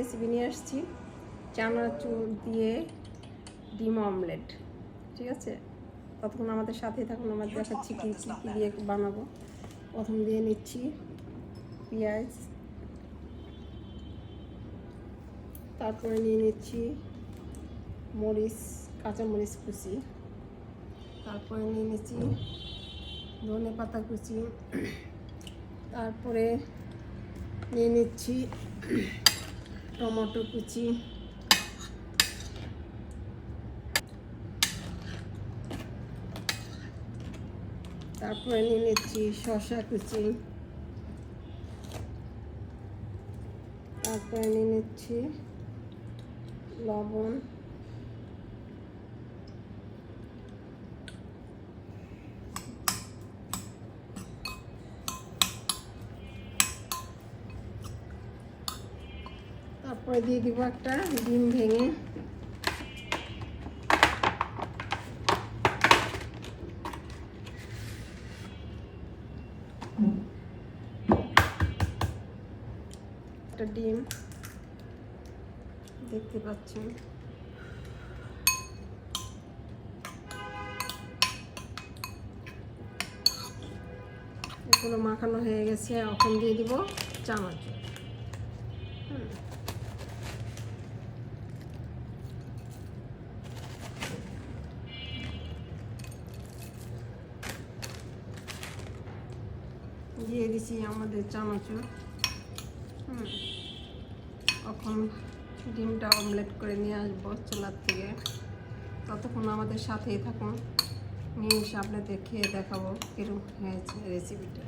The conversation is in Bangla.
রেসিপি নিয়ে আসছি চানাচুর দিয়ে ডিম অমলেট। ঠিক আছে, ততক্ষণ আমাদের সাথেই থাকুন, আমরা দেখাচ্ছি কী কী দিয়ে বানাবো। প্রথম দিয়ে নিচ্ছি পেঁয়াজ, তারপরে নিয়ে নিচ্ছি মরিচ, কাঁচামরিচ কুচি, তারপরে নিয়ে নিচ্ছি ধনে পাতা কুচি, তারপরে নিয়ে নিচ্ছি টমেটো কুচি, তারপরে নিয়ে নিচ্ছি শসা কুচি, তারপরে নিয়ে নিচ্ছি লবণ, তারপরে দিয়ে দিব একটা ডিম ভেঙে, একটা ডিম দেখতে পাচ্ছেন। এগুলো মাখানো হয়ে গেছে, এখন দিয়ে দিব চানাচুর। দিয়ে দিছি আমাদের চানাচুর। এখন ডিমটা অমলেট করে নিয়ে আসবো চুলার থেকে, ততক্ষণ আমাদের সাথেই থাকুন, নিয়ে এসে আপনাদের খেয়ে দেখাবো কিরকম হয়েছে রেসিপিটা।